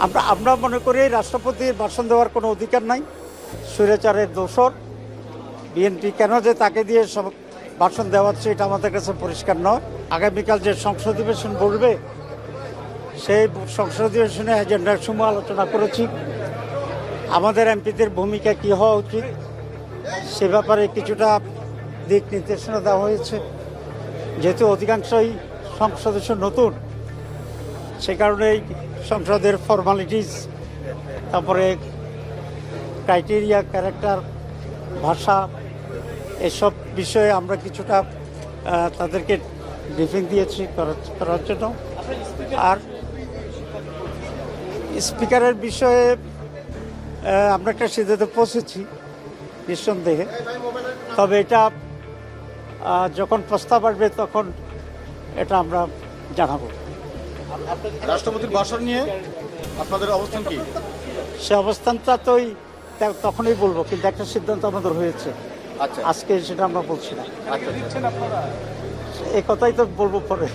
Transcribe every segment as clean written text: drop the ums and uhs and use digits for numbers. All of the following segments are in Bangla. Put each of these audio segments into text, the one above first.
আমরা মনে করি রাষ্ট্রপতির ভাষণ দেওয়ার কোনো অধিকার নাই। স্বৈরাচারের দোসর বিএনপি কেন যে তাকে দিয়ে সব ভাষণ দেওয়াচ্ছে এটা আমাদের কাছে পরিষ্কার নয়। আগামীকাল যে সংসদ অধিবেশন বলবে সেই সংসদ অধিবেশনে এজেন্ডার সমূহ আলোচনা করেছি। আমাদের এমপিদের ভূমিকা কী হওয়া উচিত সে ব্যাপারে কিছুটা দিক নির্দেশনা দেওয়া হয়েছে। যেহেতু অধিকাংশই সদস্য নতুন, সে কারণেই সংসদের ফর্মালিটিস, তারপরে ক্রাইটেরিয়া, ক্যারেক্টার, ভাষা, এসব বিষয়ে আমরা কিছুটা তাদেরকে ব্রিফিং দিয়েছি করার জন্য। আর স্পিকারের বিষয়ে আমরা একটা সিদ্ধান্তে পৌঁছেছি নিঃসন্দেহে, তবে এটা যখন প্রস্তাব আসবে তখন এটা আমরা জানাবো। রাষ্ট্রপতির ভাষণ নিয়ে আপনাদের অবস্থান কি? সে অবস্থানটা তো তখনই বলবো, কিন্তু একটা সিদ্ধান্ত আমাদের হয়েছে। আচ্ছা, আজকে সেটা আমরা বলছি না। আচ্ছা, দিচ্ছেন আপনারা? এই কথাই তো বলবো পরে।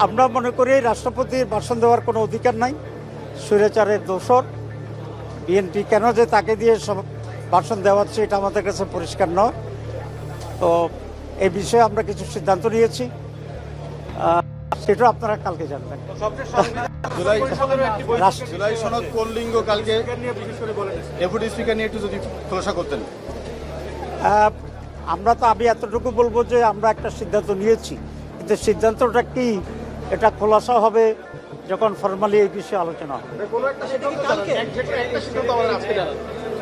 আমরা মনে করি রাষ্ট্রপতির ভাষণ দেওয়ার কোনো অধিকার নাই। স্বৈরাচারের দোসর বিএনপি কেন যে তাকে দিয়ে সব ভাষণ দেওয়াচ্ছে এটা আমাদের কাছে পরিষ্কার নয়। তো এই বিষয়ে আমরা কিছু সিদ্ধান্ত নিয়েছি, সেটাও আপনারা কালকে জানবেন। জুলাই সনদ কোন লিঙ্গ কালকে ডেপুটি স্পিকার নিয়ে একটু যদি খোলাসা করতেন। আমি এতটুকু বলবো যে আমরা একটা সিদ্ধান্ত নিয়েছি, কিন্তু সিদ্ধান্তটা কি এটা খোলাসা হবে যখন ফর্মালি এই বিষয়ে আলোচনা হবে।